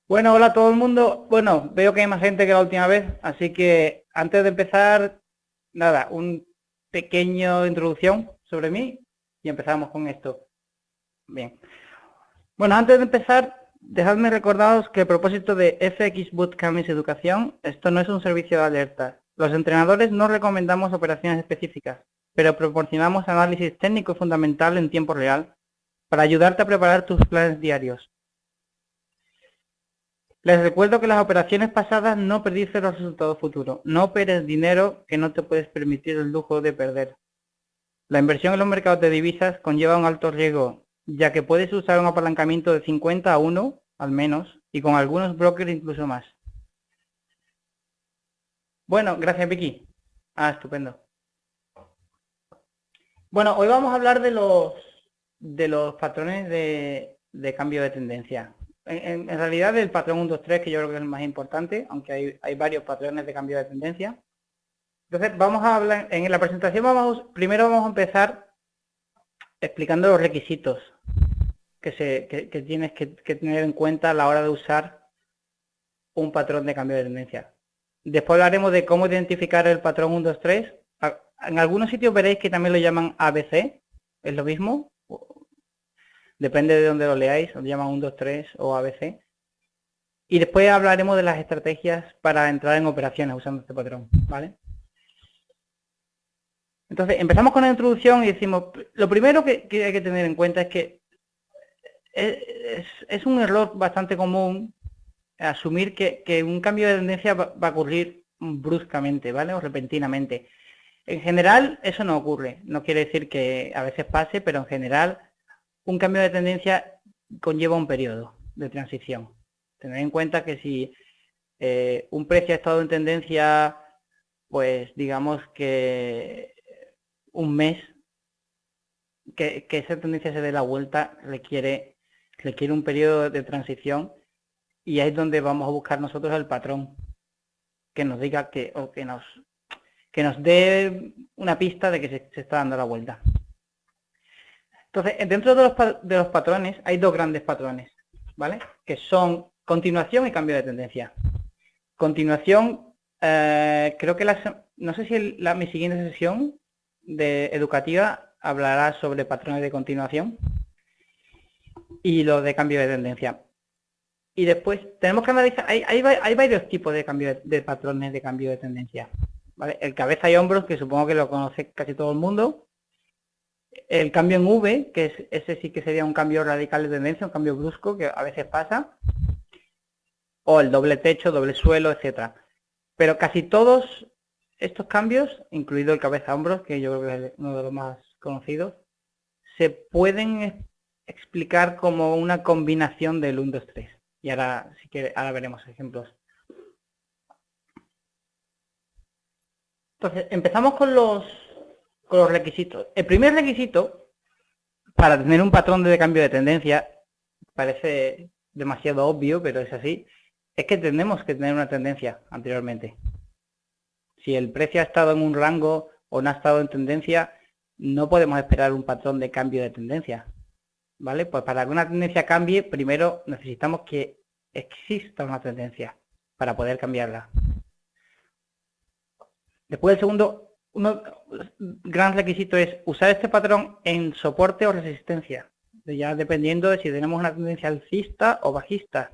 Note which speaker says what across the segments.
Speaker 1: Bueno, hola a todo el mundo. Bueno, veo que hay más gente que la última vez, así que antes de empezar, nada, un pequeño introducción sobre mí y empezamos con esto. Bien. Bueno, antes de empezar, dejadme recordaros que el propósito de FX Bootcamp es educación. Esto no es un servicio de alerta. Los entrenadores no recomendamos operaciones específicas, pero proporcionamos análisis técnico y fundamental en tiempo real para ayudarte a preparar tus planes diarios. Les recuerdo que las operaciones pasadas no predicen los resultados futuros. No operes dinero que no te puedes permitir el lujo de perder. La inversión en los mercados de divisas conlleva un alto riesgo, ya que puedes usar un apalancamiento de 50 a 1, al menos, y con algunos brokers incluso más. Bueno, gracias Vicky. Estupendo. Bueno, hoy vamos a hablar de los patrones de cambio de tendencia. En realidad del patrón 1, 2, 3, que yo creo que es el más importante, aunque hay varios patrones de cambio de tendencia. Entonces, vamos a hablar, en la presentación primero vamos a empezar explicando los requisitos que tienes que tener en cuenta a la hora de usar un patrón de cambio de tendencia. Después hablaremos de cómo identificar el patrón 1, 2, 3. En algunos sitios veréis que también lo llaman ABC, es lo mismo, depende de dónde lo leáis, lo llaman 1, 2, 3 o ABC. Y después hablaremos de las estrategias para entrar en operaciones usando este patrón, ¿vale? Entonces, empezamos con la introducción y decimos, lo primero que hay que tener en cuenta es que es un error bastante común asumir que un cambio de tendencia va a ocurrir bruscamente, ¿vale? O repentinamente. En general, eso no ocurre. No quiere decir que a veces pase, pero en general, un cambio de tendencia conlleva un periodo de transición. Tener en cuenta que si un precio ha estado en tendencia, pues digamos que un mes, que esa tendencia se dé la vuelta requiere un periodo de transición y ahí es donde vamos a buscar nosotros el patrón que nos diga que nos dé una pista de que se está dando la vuelta. Entonces, dentro de los patrones hay dos grandes patrones, ¿vale? Que son continuación y cambio de tendencia. Continuación, creo que no sé si mi siguiente sesión de educativa hablará sobre patrones de continuación y lo de cambio de tendencia. Y después tenemos que analizar, hay varios tipos de patrones de cambio de tendencia. ¿Vale? El cabeza y hombros, que supongo que lo conoce casi todo el mundo. El cambio en V, ese sí que sería un cambio radical de tendencia, un cambio brusco, que a veces pasa. O el doble techo, doble suelo, etcétera. Pero casi todos estos cambios, incluido el cabeza-hombros, que yo creo que es uno de los más conocidos, se pueden explicar como una combinación del 1, 2, 3. Y ahora, si quiere, ahora veremos ejemplos. Entonces, empezamos con los requisitos. El primer requisito para tener un patrón de cambio de tendencia, parece demasiado obvio, pero es así, es que tenemos que tener una tendencia anteriormente. Si el precio ha estado en un rango o no ha estado en tendencia, no podemos esperar un patrón de cambio de tendencia. ¿Vale? Pues para que una tendencia cambie, primero necesitamos que exista una tendencia para poder cambiarla. Después el segundo, gran requisito es usar este patrón en soporte o resistencia, ya dependiendo de si tenemos una tendencia alcista o bajista.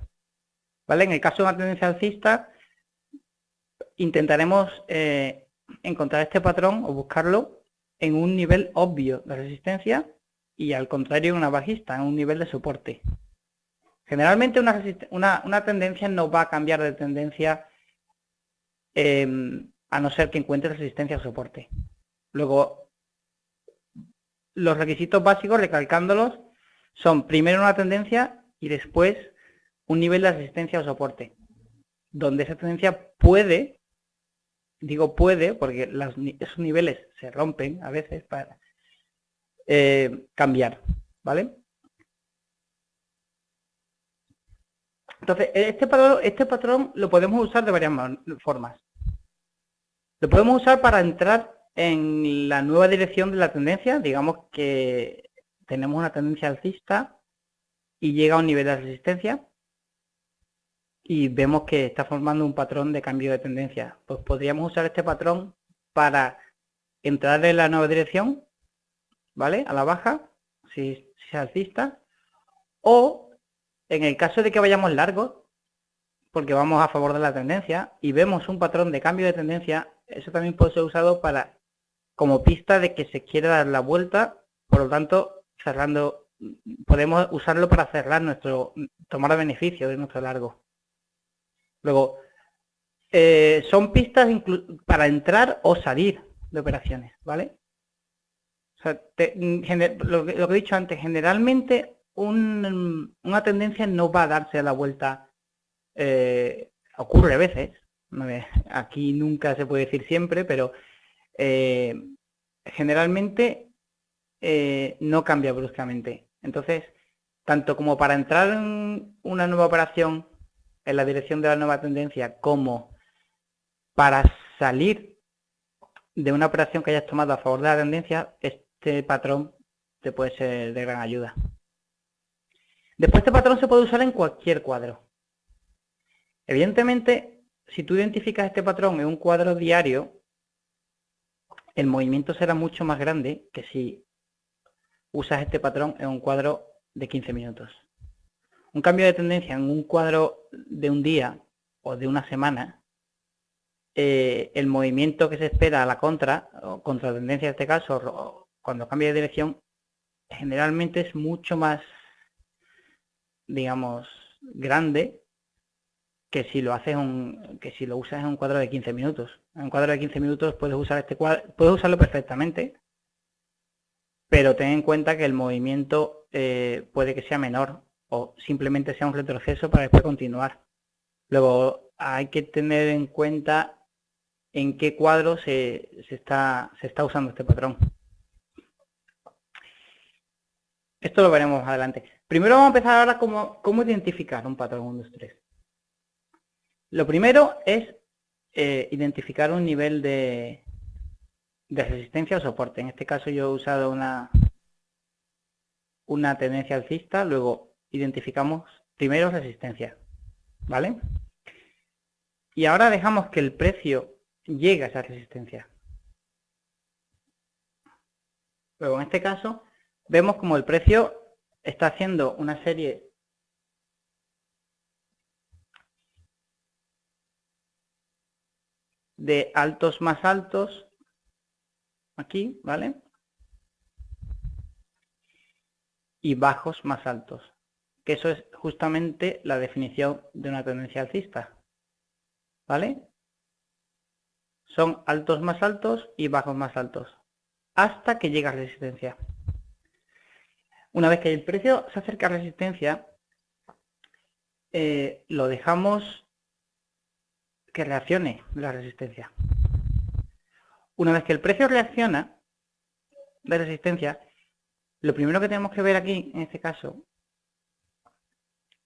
Speaker 1: ¿Vale? En el caso de una tendencia alcista, intentaremos encontrar este patrón o buscarlo en un nivel obvio de resistencia y al contrario en una bajista, en un nivel de soporte. Generalmente una tendencia no va a cambiar de tendencia a no ser que encuentre resistencia o soporte. Luego, los requisitos básicos, recalcándolos, son primero una tendencia y después un nivel de resistencia o soporte, donde esa tendencia puede, digo puede, porque esos niveles se rompen a veces para cambiar, ¿vale? Entonces, este patrón lo podemos usar de varias formas. Lo podemos usar para entrar en la nueva dirección de la tendencia. Digamos que tenemos una tendencia alcista y llega a un nivel de resistencia. y vemos que está formando un patrón de cambio de tendencia. Pues podríamos usar este patrón para entrar en la nueva dirección, ¿vale? A la baja, si es alcista, o en el caso de que vayamos largos, porque vamos a favor de la tendencia y vemos un patrón de cambio de tendencia, eso también puede ser usado para como pista de que se quiere dar la vuelta, por lo tanto, cerrando, podemos usarlo para cerrar tomar beneficio de nuestro largo. Luego, son pistas para entrar o salir de operaciones, ¿vale? O sea, lo que he dicho antes, generalmente una tendencia no va a darse a la vuelta, ocurre a veces, aquí nunca se puede decir siempre, pero generalmente no cambia bruscamente. Entonces, tanto como para entrar en una nueva operación en la dirección de la nueva tendencia, como para salir de una operación que hayas tomado a favor de la tendencia, este patrón te puede ser de gran ayuda. Después, este patrón se puede usar en cualquier cuadro. Evidentemente, si tú identificas este patrón en un cuadro diario, el movimiento será mucho más grande que si usas este patrón en un cuadro de 15 minutos. Un cambio de tendencia en un cuadro de un día o de una semana, el movimiento que se espera a la contra, o contra tendencia en este caso, cuando cambia de dirección, generalmente es mucho más, digamos, grande que si lo usas en un cuadro de 15 minutos. En un cuadro de 15 minutos puedes usar puedes usarlo perfectamente, pero ten en cuenta que el movimiento puede que sea menor o simplemente sea un retroceso para después continuar. Luego hay que tener en cuenta en qué cuadro se está usando este patrón. Esto lo veremos más adelante. Primero vamos a empezar ahora cómo identificar un patrón 1, 2, 3. Lo primero es identificar un nivel de resistencia o soporte. En este caso yo he usado una tendencia alcista, luego identificamos primero resistencia, ¿vale? Y ahora dejamos que el precio llegue a esa resistencia. Luego en este caso vemos como el precio está haciendo una serie de altos más altos aquí, ¿vale? Y bajos más altos, que eso es justamente la definición de una tendencia alcista, ¿vale? Son altos más altos y bajos más altos, hasta que llega a resistencia. Una vez que el precio se acerca a resistencia, lo dejamos que reaccione la resistencia. Una vez que el precio reacciona de resistencia, lo primero que tenemos que ver aquí, en este caso,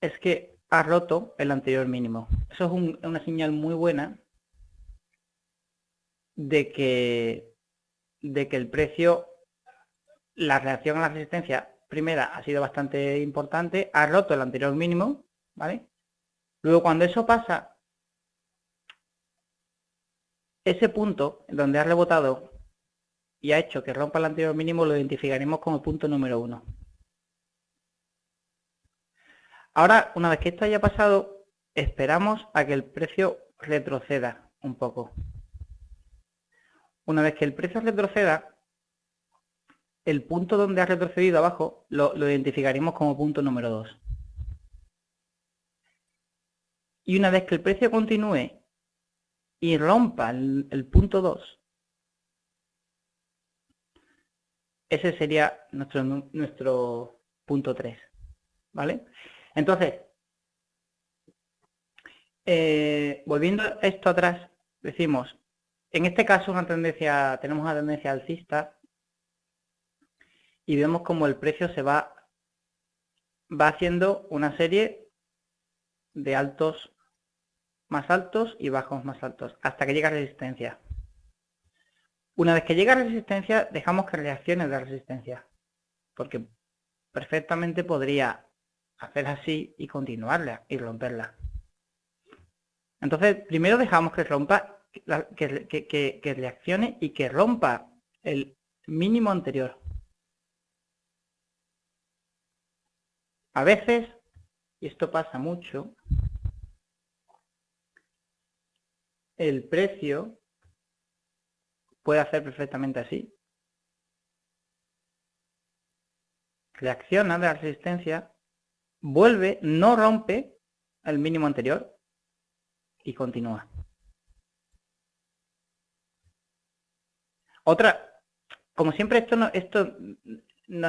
Speaker 1: es que ha roto el anterior mínimo. Eso es una señal muy buena de que el precio, la reacción a la resistencia primera ha sido bastante importante, ha roto el anterior mínimo, ¿vale? Luego cuando eso pasa, ese punto donde ha rebotado y ha hecho que rompa el anterior mínimo lo identificaremos como punto número 1. Ahora, una vez que esto haya pasado, esperamos a que el precio retroceda un poco. Una vez que el precio retroceda, el punto donde ha retrocedido abajo lo identificaremos como punto número 2. Y una vez que el precio continúe y rompa el punto 2, ese sería nuestro punto 3, ¿vale? Entonces, volviendo esto atrás, decimos, en este caso tenemos una tendencia alcista y vemos como el precio se va haciendo una serie de altos más altos y bajos más altos, hasta que llega a resistencia. Una vez que llega a resistencia, dejamos que reaccione de resistencia, porque perfectamente podría hacer así y continuarla y romperla. Entonces, primero dejamos que rompa, que reaccione y que rompa el mínimo anterior. A veces, y esto pasa mucho, el precio puede hacer perfectamente así. Reacciona de la resistencia, vuelve, no rompe el mínimo anterior y continúa. Otra, como siempre esto no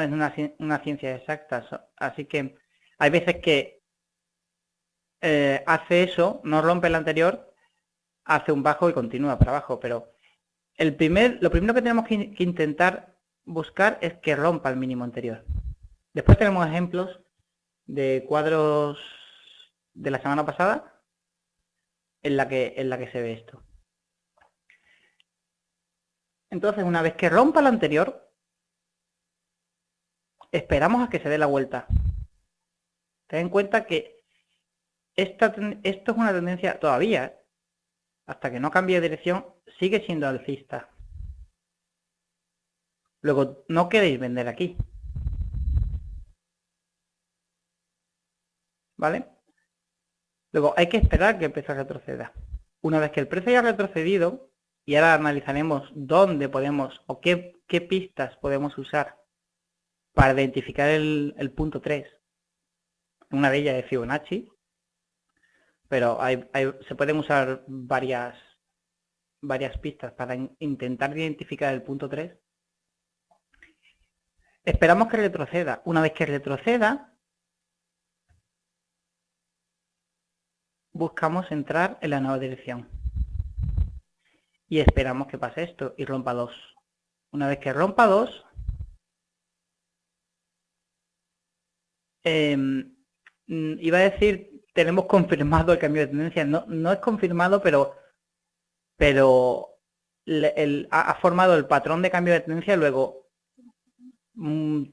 Speaker 1: es una ciencia exacta, así que hay veces que hace eso, no rompe el anterior, hace un bajo y continúa para abajo, pero lo primero que tenemos que intentar buscar es que rompa el mínimo anterior. Después tenemos ejemplos de cuadros de la semana pasada en la que se ve esto. Entonces, una vez que rompa el anterior, esperamos a que se dé la vuelta. Ten en cuenta que esto es una tendencia todavía, hasta que no cambie de dirección, sigue siendo alcista. Luego, no queréis vender aquí. ¿Vale? Luego, hay que esperar que el precio retroceda. Una vez que el precio haya retrocedido, y ahora analizaremos dónde podemos o qué pistas podemos usar para identificar el punto 3. Una de ellas es Fibonacci, pero se pueden usar varias pistas para intentar identificar el punto 3. Esperamos que retroceda. Una vez que retroceda, buscamos entrar en la nueva dirección. Y esperamos que pase esto y rompa 2. Una vez que rompa 2, iba a decir, tenemos confirmado el cambio de tendencia. No es confirmado, pero ha formado el patrón de cambio de tendencia. Luego,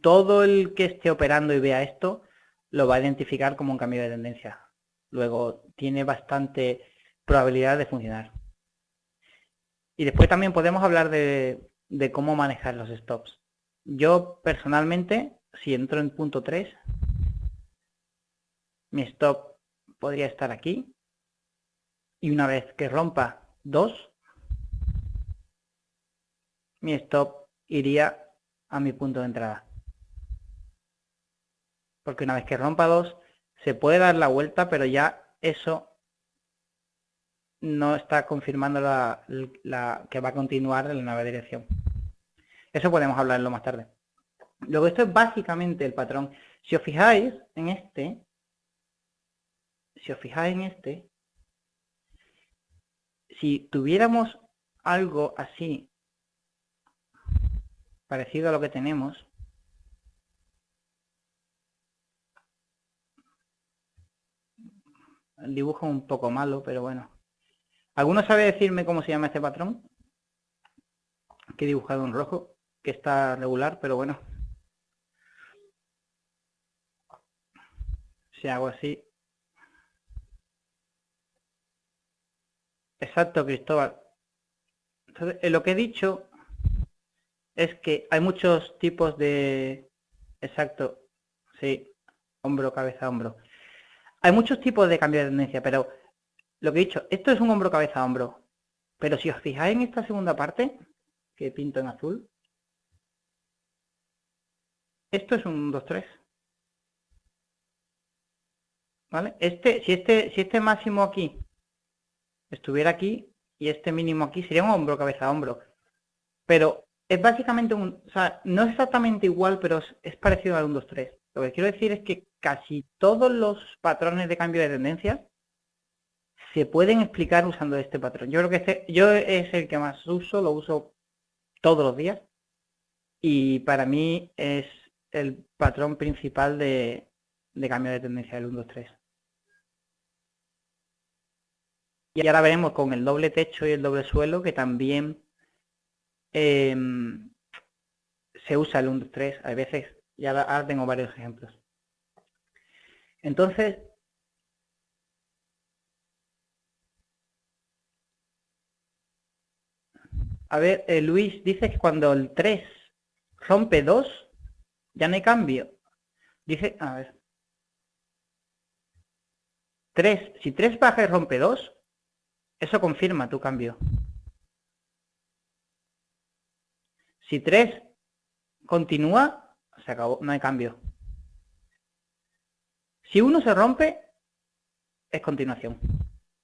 Speaker 1: todo el que esté operando y vea esto, lo va a identificar como un cambio de tendencia. Luego, tiene bastante probabilidad de funcionar. Y después también podemos hablar de cómo manejar los stops. Yo, personalmente, si entro en punto 3, mi stop podría estar aquí. Y una vez que rompa 2, mi stop iría a mi punto de entrada. Porque una vez que rompa 2, se puede dar la vuelta, pero ya eso no está confirmando que va a continuar en la nueva dirección. Eso podemos hablarlo más tarde. Luego, esto es básicamente el patrón. Si os fijáis en este, si tuviéramos algo así, parecido a lo que tenemos, el dibujo es un poco malo, pero bueno. ¿Alguno sabe decirme cómo se llama este patrón? Que he dibujado en rojo, que está regular, pero bueno. Si hago así. Exacto, Cristóbal. Entonces, lo que he dicho es que hay muchos tipos de... Exacto, sí, hombro, cabeza, hombro. Hay muchos tipos de cambio de tendencia, pero lo que he dicho, esto es un hombro, cabeza, hombro. Pero si os fijáis en esta segunda parte, que pinto en azul, esto es un 2, 3. ¿Vale? Si este máximo aquí estuviera aquí y este mínimo aquí, sería un hombro, cabeza, hombro. Pero es básicamente o sea, no es exactamente igual, pero es parecido al 1, 2, 3. Lo que quiero decir es que casi todos los patrones de cambio de tendencia se pueden explicar usando este patrón. Yo creo que yo es el que más uso, lo uso todos los días. Y para mí es el patrón principal de cambio de tendencia del 1, 2, 3. Y ahora veremos con el doble techo y el doble suelo que también se usa el 1, 2, 3 a veces. Y ahora tengo varios ejemplos. Entonces, A ver, Luis, dice que cuando el 3 rompe 2, ya no hay cambio. Dice, a ver. 3, si 3 baja y rompe 2, eso confirma tu cambio. Si 3 continúa, se acabó, no hay cambio. Si 1 se rompe, es continuación.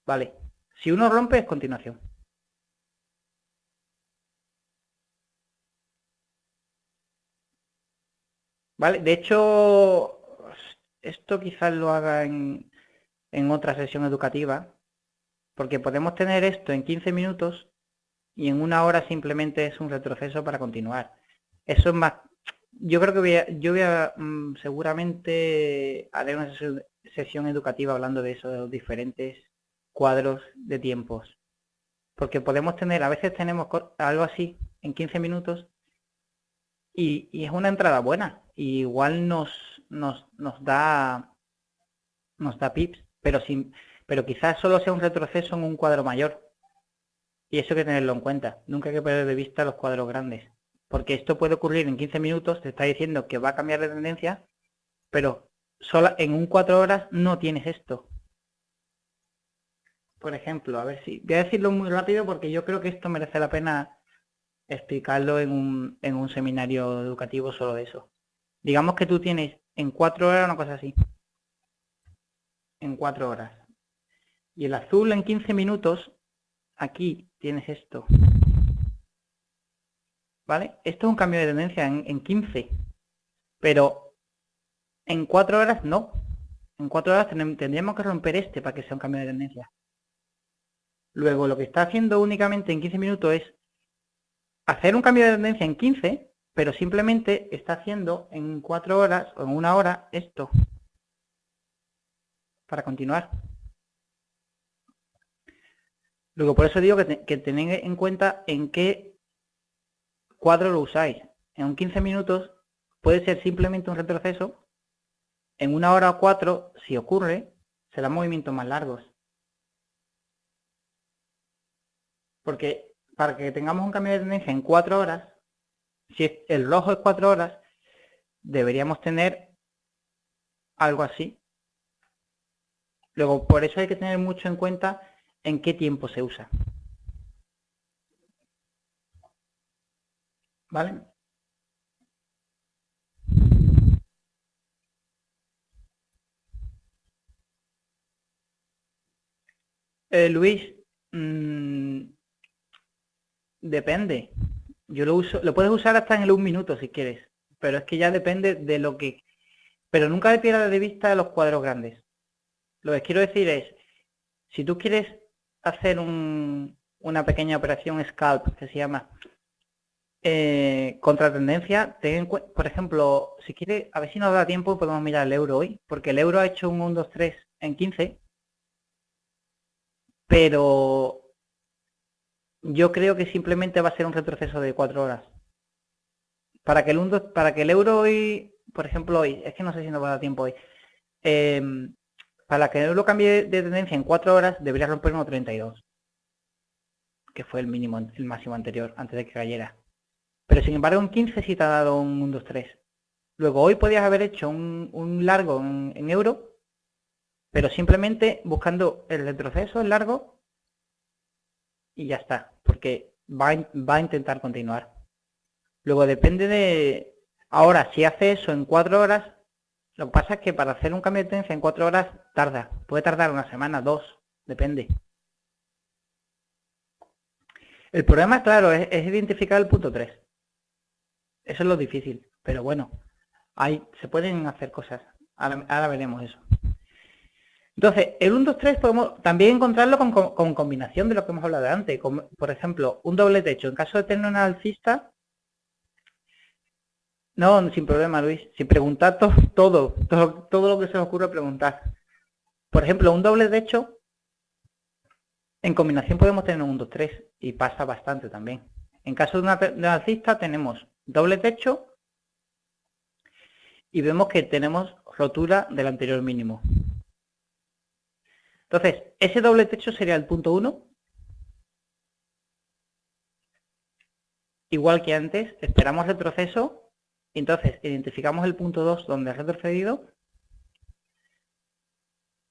Speaker 1: Vale. Si 1 rompe, es continuación. Vale, de hecho, esto quizás lo haga en otra sesión educativa, porque podemos tener esto en 15 minutos y en 1 hora simplemente es un retroceso para continuar. Eso es más, yo creo que seguramente haré una sesión educativa hablando de eso, de los diferentes cuadros de tiempos, porque podemos tener, a veces tenemos algo así en 15 minutos y es una entrada buena, y igual nos da pips, pero quizás solo sea un retroceso en un cuadro mayor. Y eso hay que tenerlo en cuenta. Nunca hay que perder de vista los cuadros grandes. Porque esto puede ocurrir en 15 minutos, te está diciendo que va a cambiar de tendencia, pero solo en un 4 horas no tienes esto. Por ejemplo, a ver si... Voy a decirlo muy rápido porque yo creo que esto merece la pena explicarlo en un seminario educativo solo de eso. Digamos que tú tienes en 4 horas una cosa así. En 4 horas. Y el azul en 15 minutos, aquí tienes esto. ¿Vale? Esto es un cambio de tendencia en 15. Pero en 4 horas no. En 4 horas tendríamos que romper este para que sea un cambio de tendencia. Luego lo que está haciendo únicamente en 15 minutos es hacer un cambio de tendencia en 15, pero simplemente está haciendo en 4 horas o en 1 hora esto. Para continuar. Luego por eso digo que tened en cuenta en qué cuadro lo usáis. En un 15 minutos puede ser simplemente un retroceso. En 1 hora o 4, si ocurre, serán movimientos más largos. Porque para que tengamos un cambio de tendencia en 4 horas, si el rojo es 4 horas, deberíamos tener algo así. Luego, por eso hay que tener mucho en cuenta en qué tiempo se usa. ¿Vale? Luis, depende. Yo lo uso, lo puedes usar hasta en el 1 minuto si quieres, pero es que ya depende de lo que... Pero nunca te pierdas de vista los cuadros grandes. Lo que quiero decir es, si tú quieres hacer una pequeña operación scalp, que se llama contra tendencia, por ejemplo, si quieres, a ver si nos da tiempo, podemos mirar el euro hoy, porque el euro ha hecho un 1, 2, 3 en 15, pero yo creo que simplemente va a ser un retroceso de 4 horas. Para que el euro hoy, por ejemplo hoy, es que no sé si nos va a dar tiempo hoy, para que el euro cambie de tendencia en 4 horas debería romper 1,32, que fue el mínimo, el máximo anterior, antes de que cayera. Pero sin embargo en 15 sí te ha dado un 1, 2, 3. Luego hoy podías haber hecho un largo en euro, pero simplemente buscando el retroceso, el largo, y ya está, porque va a intentar continuar. Luego depende de... Ahora, si hace eso en 4 horas, lo que pasa es que para hacer un cambio de tendencia en 4 horas tarda. Puede tardar una semana, 2, depende. El problema, claro, es identificar el punto 3. Eso es lo difícil, pero bueno, se pueden hacer cosas. Ahora veremos eso. Entonces, el 1, 2, 3 podemos también encontrarlo con combinación de lo que hemos hablado antes. Por ejemplo, un doble techo. En caso de tener una alcista, no, sin problema, Luis. Si preguntar todo lo que se os ocurra preguntar. Por ejemplo, un doble techo, en combinación podemos tener un 1, 2, 3 y pasa bastante también. En caso de una alcista tenemos doble techo y vemos que tenemos rotura del anterior mínimo. Entonces, ese doble techo sería el punto 1. igual que antes, esperamos retroceso, y entonces identificamos el punto 2 donde ha retrocedido,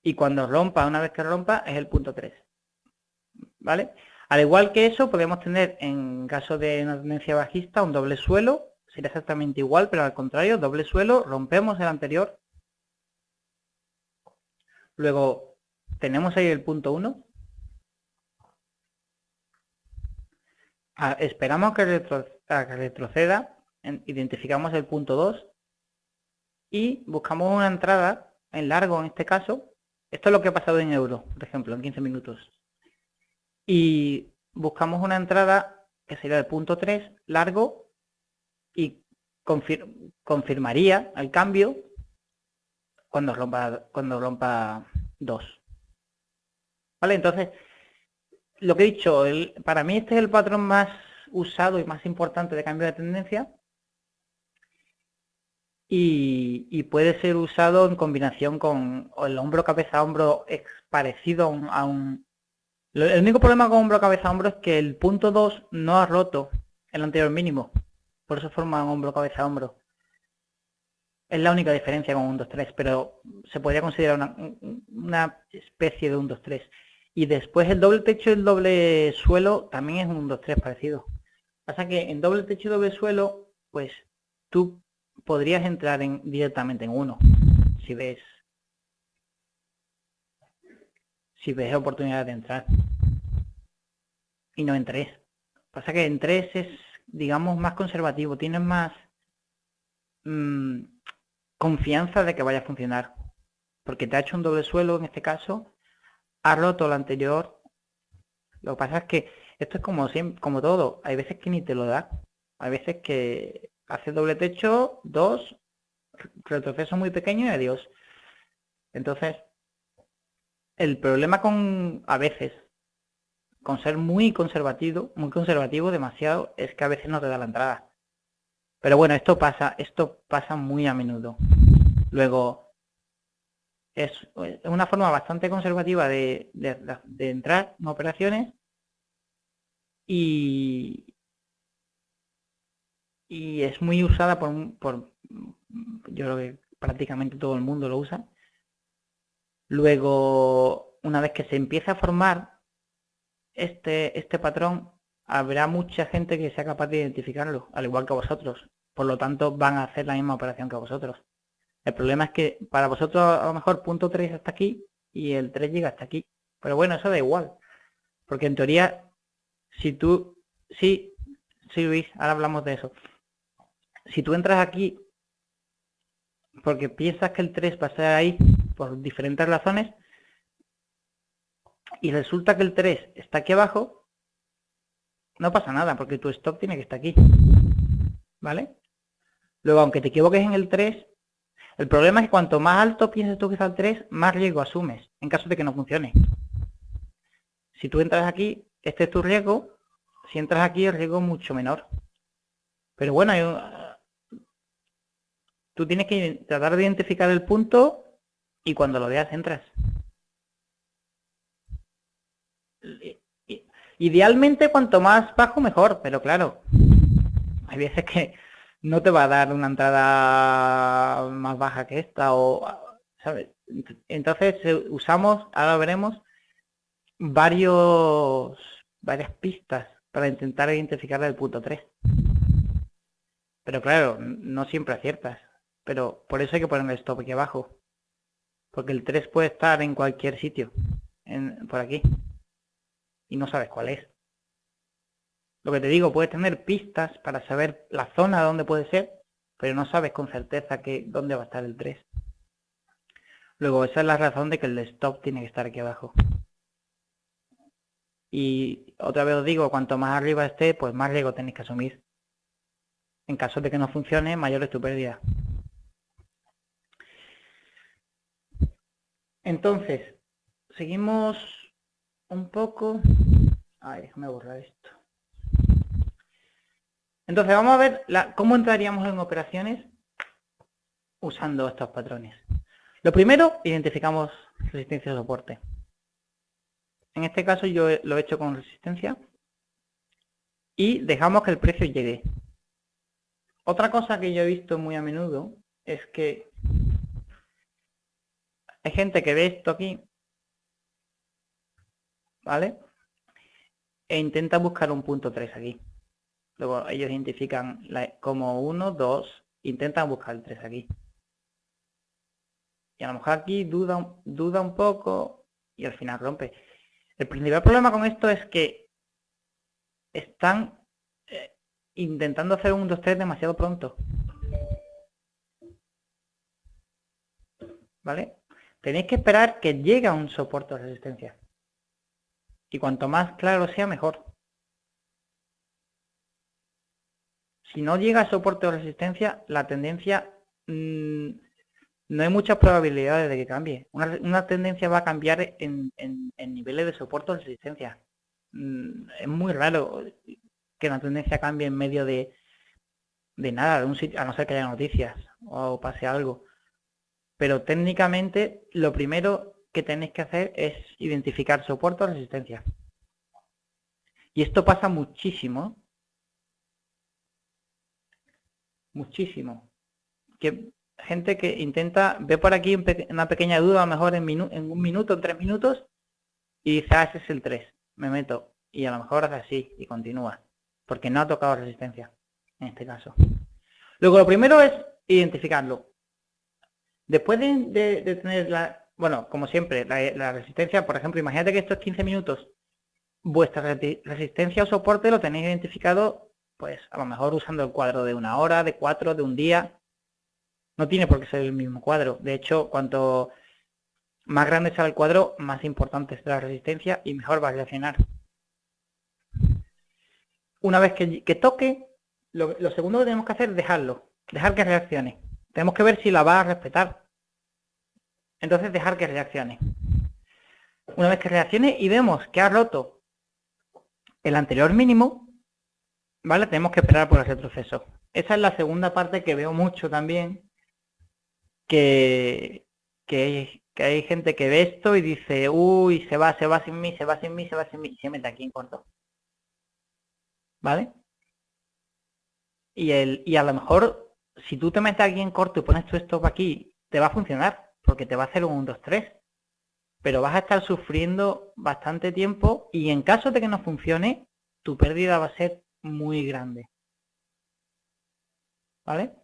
Speaker 1: y cuando rompa, una vez que rompa, es el punto 3. ¿Vale? Al igual que eso, podemos tener, en caso de una tendencia bajista, un doble suelo, sería exactamente igual, pero al contrario, doble suelo, rompemos el anterior, luego tenemos ahí el punto 1, esperamos a que retroceda, identificamos el punto 2 y buscamos una entrada en largo en este caso. Esto es lo que ha pasado en euro, por ejemplo, en 15 minutos. Y buscamos una entrada que sería el punto 3 largo y confirmaría el cambio cuando rompa 2. ¿Vale? Entonces, lo que he dicho, para mí este es el patrón más usado y más importante de cambio de tendencia, y puede ser usado en combinación con el hombro cabeza hombro parecido a un... El único problema con hombro cabeza hombro es que el punto 2 no ha roto el anterior mínimo, por eso forma un hombro cabeza hombro. Es la única diferencia con un 2-3, pero se podría considerar una especie de un 2-3. Y después el doble techo y el doble suelo también es un 2-3 parecido. Pasa que en doble techo y doble suelo, pues tú podrías entrar directamente en 1, si ves oportunidad de entrar. Y no en 3. Pasa que en 3 es, digamos, más conservativo, tienes más confianza de que vaya a funcionar, porque te ha hecho un doble suelo en este caso, ha roto el anterior. Lo que pasa es que esto es como todo, hay veces que ni te lo da, hay veces que hace doble techo, 2, retroceso muy pequeño y adiós. Entonces, el problema a veces, con ser muy conservativo demasiado, es que a veces no te da la entrada. Pero bueno, esto pasa muy a menudo. Luego, es una forma bastante conservativa de entrar en operaciones, y es muy usada yo creo que prácticamente todo el mundo lo usa. Luego, una vez que se empieza a formar este patrón, habrá mucha gente que sea capaz de identificarlo, al igual que vosotros. Por lo tanto, van a hacer la misma operación que vosotros. El problema es que para vosotros a lo mejor punto 3 hasta aquí y el 3 llega hasta aquí. Pero bueno, eso da igual. Porque en teoría, si tú... Sí, Luis, ahora hablamos de eso. Si tú entras aquí porque piensas que el 3 va a ser ahí por diferentes razones, y resulta que el 3 está aquí abajo, no pasa nada, porque tu stop tiene que estar aquí. ¿Vale? Luego, aunque te equivoques en el 3, el problema es que cuanto más alto pienses tú que está el 3, más riesgo asumes, en caso de que no funcione. Si tú entras aquí, este es tu riesgo. Si entras aquí, el riesgo es mucho menor. Pero bueno, tú tienes que tratar de identificar el punto y cuando lo veas entras. Idealmente cuanto más bajo mejor, pero claro, hay veces que no te va a dar una entrada más baja que esta, ¿sabes? Entonces usamos, ahora veremos, varias pistas para intentar identificar el punto 3. Pero claro, no siempre aciertas. Pero por eso hay que poner el stop aquí abajo. Porque el 3 puede estar en cualquier sitio, por aquí. Y no sabes cuál es. Lo que te digo, puedes tener pistas para saber la zona donde puede ser, pero no sabes con certeza dónde va a estar el 3. Luego, esa es la razón de que el stop tiene que estar aquí abajo. Y otra vez os digo, cuanto más arriba esté, pues más riesgo tenéis que asumir. En caso de que no funcione, mayor es tu pérdida. Entonces, seguimos un poco. Ay, déjame borrar esto. Entonces, vamos a ver cómo entraríamos en operaciones usando estos patrones. Lo primero, identificamos resistencia y soporte. En este caso yo lo he hecho con resistencia. y dejamos que el precio llegue. Otra cosa que yo he visto muy a menudo es que hay gente que ve esto aquí, ¿vale? E intenta buscar un punto 3 aquí. Luego ellos identifican como 1, 2, intentan buscar el 3 aquí. Y a lo mejor aquí duda un poco y al final rompe. El principal problema con esto es que están intentando hacer un 2, 3 demasiado pronto. ¿Vale? Tenéis que esperar que llegue a un soporte de resistencia. Y cuanto más claro sea, mejor. Si no llega a soporte o resistencia, la tendencia no hay muchas probabilidades de que cambie. Una tendencia va a cambiar en niveles de soporte o resistencia. Es muy raro que una tendencia cambie en medio de nada, de un sitio, a no ser que haya noticias o pase algo. Pero técnicamente lo primero que tenéis que hacer es identificar soporte o resistencia. Y esto pasa muchísimo. Muchísimo. Que gente que intenta, ve por aquí una pequeña duda, a lo mejor en un minuto, en 3 minutos, y dice, ese es el 3, me meto. Y a lo mejor hace así y continúa. Porque no ha tocado resistencia, en este caso. Luego lo primero es identificarlo. Después de tener bueno, como siempre, la resistencia, por ejemplo, imagínate que esto es 15 minutos. Vuestra resistencia o soporte lo tenéis identificado, pues a lo mejor usando el cuadro de 1 hora, de 4, de un día. No tiene por qué ser el mismo cuadro. De hecho, cuanto más grande sea el cuadro, más importante es la resistencia y mejor va a reaccionar. Una vez que toque, lo segundo que tenemos que hacer es dejarlo. Dejar que reaccione. Tenemos que ver si la va a respetar. Entonces dejar que reaccione. Una vez que reaccione y vemos que ha roto el anterior mínimo, ¿vale? Tenemos que esperar por el retroceso. Esa es la segunda parte que veo mucho también, que hay gente que ve esto y dice, uy, se va sin mí, y se mete aquí en corto. ¿Vale? Y a lo mejor, si tú te metes aquí en corto y pones tu stop aquí, te va a funcionar, porque te va a hacer un 1, 2, 3. Pero vas a estar sufriendo bastante tiempo y en caso de que no funcione, tu pérdida va a ser muy grande. ¿Vale?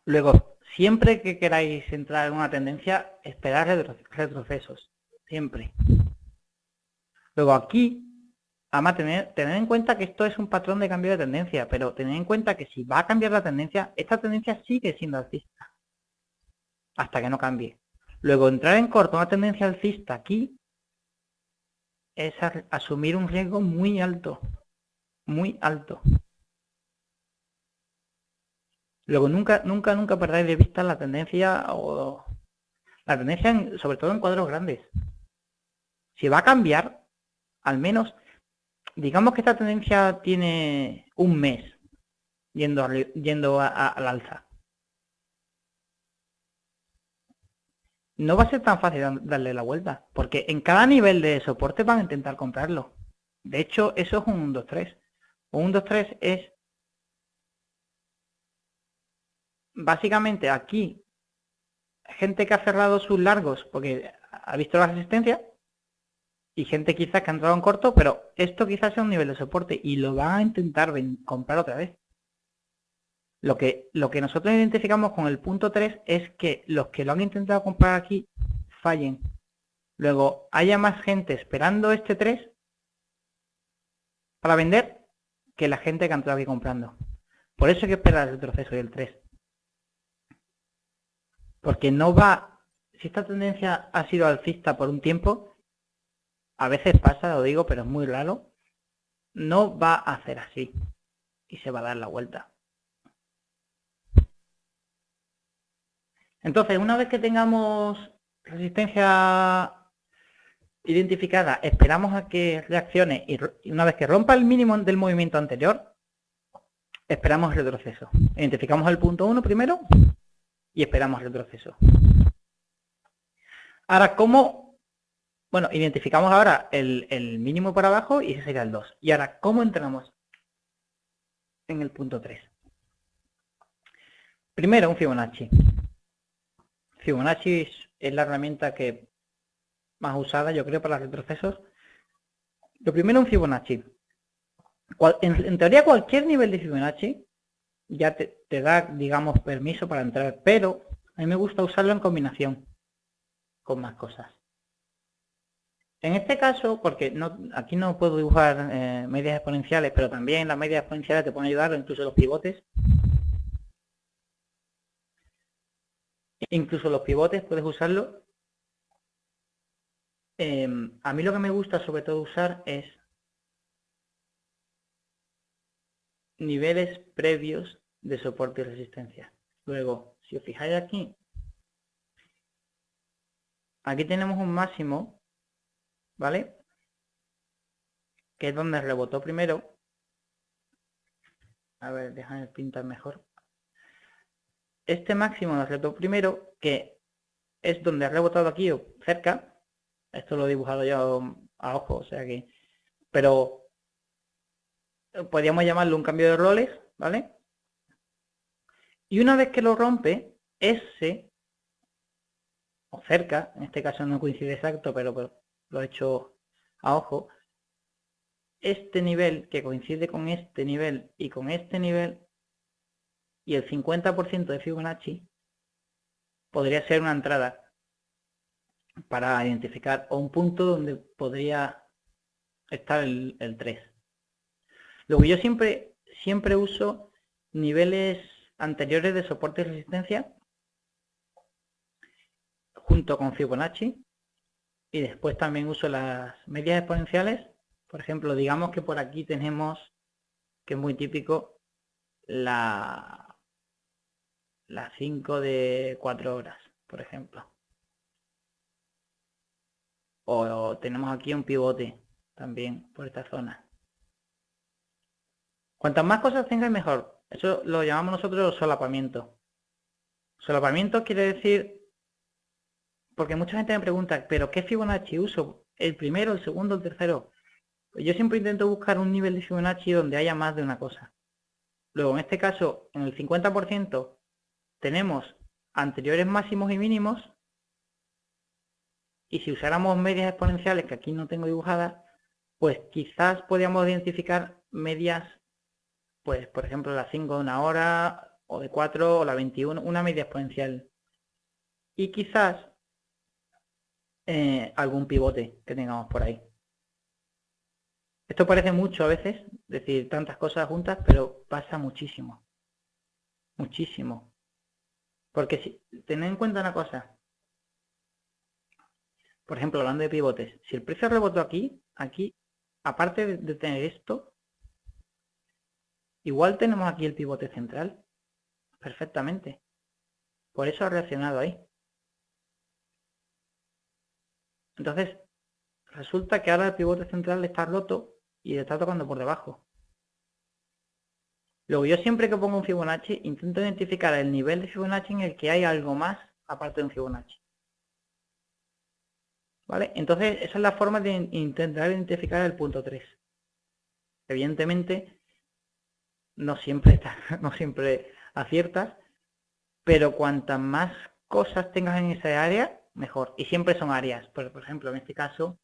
Speaker 1: Luego, siempre que queráis entrar en una tendencia, esperad retrocesos. Siempre. Luego aquí, además tener en cuenta que esto es un patrón de cambio de tendencia, pero tened en cuenta que si va a cambiar la tendencia, esta tendencia sigue siendo alcista. Hasta que no cambie. Luego, entrar en corto una tendencia alcista aquí es asumir un riesgo muy alto. Muy alto. Luego, nunca perdáis de vista la tendencia sobre todo en cuadros grandes. Si va a cambiar, al menos, digamos que esta tendencia tiene un mes yendo al alza. No va a ser tan fácil darle la vuelta, porque en cada nivel de soporte van a intentar comprarlo. De hecho, eso es un 1, 2, 3. Un 1, 2, 3 es básicamente aquí gente que ha cerrado sus largos porque ha visto la resistencia y gente quizás que ha entrado en corto, pero esto quizás sea un nivel de soporte y lo van a intentar comprar otra vez. Lo que nosotros identificamos con el punto 3 es que los que lo han intentado comprar aquí fallen. Luego haya más gente esperando este 3 para vender que la gente que ha entrado aquí comprando. Por eso hay que esperar el retroceso del 3. Porque no va, si esta tendencia ha sido alcista por un tiempo, a veces pasa, lo digo, pero es muy raro, no va a hacer así y se va a dar la vuelta. Entonces, una vez que tengamos resistencia identificada, esperamos a que reaccione y una vez que rompa el mínimo del movimiento anterior, esperamos el retroceso. Identificamos el punto 1 primero y esperamos el retroceso. Ahora, ¿cómo Bueno, identificamos ahora el mínimo para abajo y ese sería el 2. Y ahora, ¿cómo entramos en el punto 3? Primero, un Fibonacci. Fibonacci es la herramienta que más usada, yo creo, para los retrocesos. Lo primero, un Fibonacci. En teoría, cualquier nivel de Fibonacci ya te da, digamos, permiso para entrar, pero a mí me gusta usarlo en combinación con más cosas. En este caso, porque aquí no puedo dibujar medias exponenciales, pero también las medias exponenciales te pueden ayudar, incluso los pivotes. Incluso los pivotes puedes usarlo. A mí lo que me gusta sobre todo usar es niveles previos de soporte y resistencia. Luego, si os fijáis aquí tenemos un máximo, ¿vale? Que es donde rebotó primero. A ver, déjame pintar mejor. Este máximo nos rebotó primero, que es donde ha rebotado aquí o cerca. Esto lo he dibujado yo a ojo, o sea que... Pero podríamos llamarlo un cambio de roles, ¿vale? Y una vez que lo rompe, ese, o cerca, en este caso no coincide exacto, pero lo he hecho a ojo, este nivel que coincide con este nivel y con este nivel, y el 50% de Fibonacci, podría ser una entrada para identificar o un punto donde podría estar el 3. Luego yo siempre uso niveles anteriores de soporte y resistencia junto con Fibonacci, y después también uso las medias exponenciales. Por ejemplo, digamos que por aquí tenemos, que es muy típico, la 5 de 4 horas, por ejemplo. O tenemos aquí un pivote también por esta zona. Cuantas más cosas tengáis, mejor. Eso lo llamamos nosotros solapamiento. Solapamiento quiere decir, porque mucha gente me pregunta, ¿pero qué Fibonacci uso? ¿El primero, el segundo, el tercero? Pues yo siempre intento buscar un nivel de Fibonacci donde haya más de una cosa. Luego, en este caso, en el 50% tenemos anteriores máximos y mínimos. Y si usáramos medias exponenciales, que aquí no tengo dibujadas, pues quizás podríamos identificar medias, pues por ejemplo la 5 de una hora, o de 4, o la 21, una media exponencial. Y quizás algún pivote que tengamos por ahí. Esto parece mucho a veces, decir tantas cosas juntas, pero pasa muchísimo. Muchísimo. Porque si tened en cuenta una cosa, por ejemplo, hablando de pivotes, si el precio rebotó aquí, aparte de tener esto, igual tenemos aquí el pivote central, perfectamente. Por eso ha reaccionado ahí. Entonces, resulta que ahora el pivote central está roto y le está tocando por debajo. Luego, yo siempre que pongo un Fibonacci, intento identificar el nivel de Fibonacci en el que hay algo más aparte de un Fibonacci. ¿Vale? Entonces, esa es la forma de intentar identificar el punto 3. Evidentemente, no siempre aciertas, pero cuantas más cosas tengas en esa área, mejor. Y siempre son áreas. Por ejemplo, en este caso,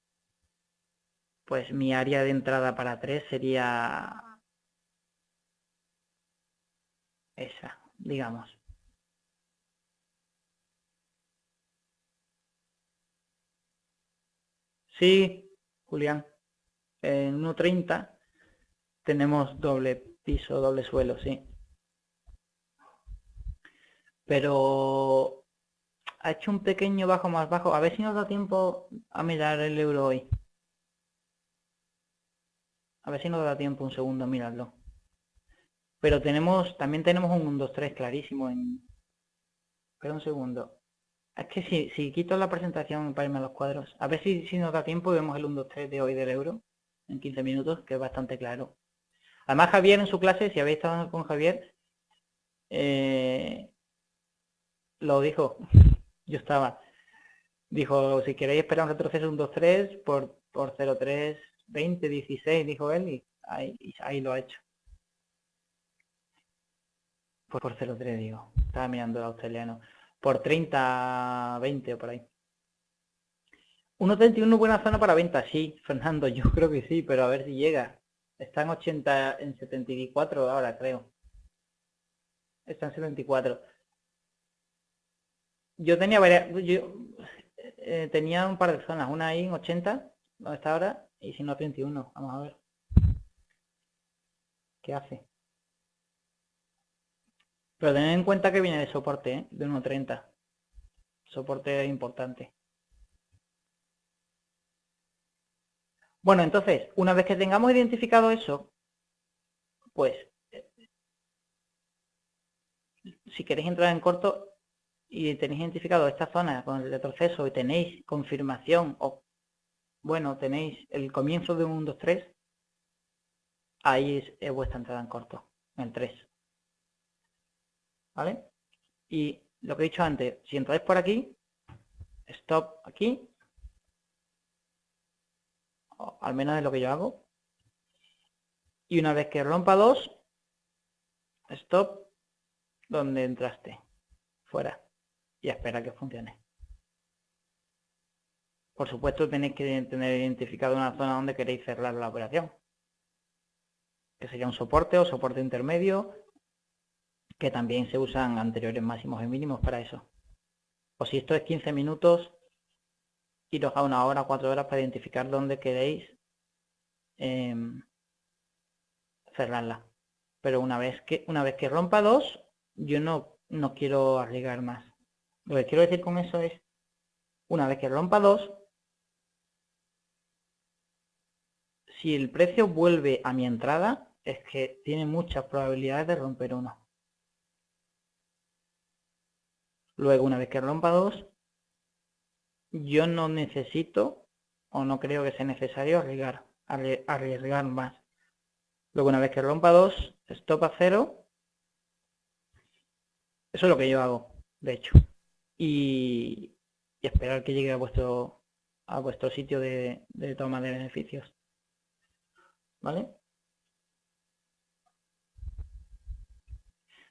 Speaker 1: pues mi área de entrada para 3 sería esa, digamos. Sí, Julián, en 1.30 tenemos doble piso, doble suelo, sí. Pero ha hecho un pequeño bajo más bajo. A ver si nos da tiempo a mirar el euro hoy. A ver si nos da tiempo un segundo a mirarlo. Pero también tenemos un 1, 2, 3 clarísimo en... Espera un segundo. Es que si quito la presentación para irme a los cuadros, a ver si nos da tiempo y vemos el 1, 2, 3 de hoy del euro en 15 minutos, que es bastante claro. Además, Javier en su clase, si habéis estado con Javier, lo dijo, yo estaba. Dijo, si queréis esperar un retroceso un 2-3 por 0,3, 20, 16, dijo él, y ahí lo ha hecho. Por 0,3 digo, estaba mirando el australiano. Por 30, 20 o por ahí. 1,31 buena zona para venta, sí, Fernando, yo creo que sí, pero a ver si llega. Está en 80, en 74 ahora, creo. Está en 74. Yo tenía varias, tenía un par de zonas, una ahí en 80, donde está ahora, y si no 31, vamos a ver. ¿Qué hace? Pero tened en cuenta que viene de soporte, ¿eh? De 1,30. Soporte importante. Bueno, entonces, una vez que tengamos identificado eso, pues, si queréis entrar en corto y tenéis identificado esta zona con el retroceso y tenéis confirmación o, bueno, tenéis el comienzo de un 2-3, ahí es vuestra entrada en corto, en el 3. ¿Vale? Y lo que he dicho antes, si entráis por aquí, stop aquí, o al menos es lo que yo hago, y una vez que rompa 2, stop donde entraste, fuera, y a esperar que funcione. Por supuesto tenéis que tener identificado una zona donde queréis cerrar la operación, que sería un soporte o soporte intermedio, que también se usan anteriores máximos y mínimos para eso. O si esto es 15 minutos, iros a 1 hora, 4 horas para identificar dónde queréis cerrarla. Pero una vez que rompa 2, yo no quiero arriesgar más. Lo que quiero decir con eso es, una vez que rompa 2, si el precio vuelve a mi entrada, es que tiene muchas probabilidades de romper 1. Luego, una vez que rompa 2, yo no necesito o no creo que sea necesario arriesgar más. Luego, una vez que rompa 2, stop a 0. Eso es lo que yo hago, de hecho. Y esperar que llegue a vuestro sitio de toma de beneficios. ¿Vale?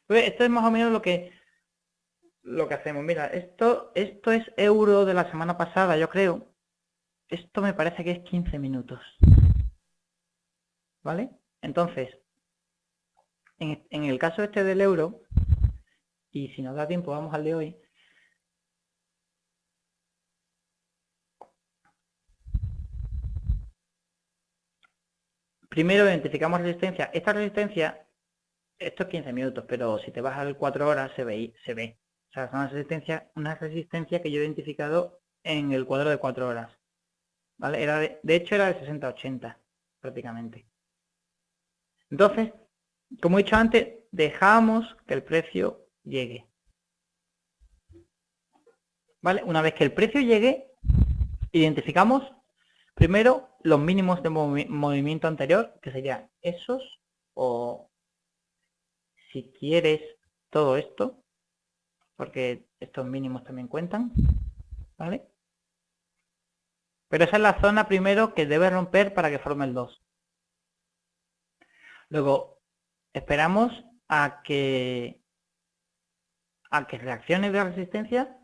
Speaker 1: Pues esto es más o menos lo que hacemos. Mira, esto es euro de la semana pasada, yo creo. Esto me parece que es 15 minutos. ¿Vale? Entonces, en el caso este del euro, y si nos da tiempo vamos al de hoy. Primero identificamos resistencia. Esta resistencia, esto es 15 minutos, pero si te vas al 4 horas se ve. O sea, es una resistencia que yo he identificado en el cuadro de 4 horas. ¿Vale? De hecho era de 60-80 prácticamente. Entonces, como he dicho antes, dejamos que el precio llegue. ¿Vale? Una vez que el precio llegue, identificamos primero los mínimos de movimiento anterior, que serían esos, o si quieres todo esto, porque estos mínimos también cuentan, ¿vale? Pero esa es la zona primero que debe romper para que forme el 2. Luego, esperamos a que reaccione de la resistencia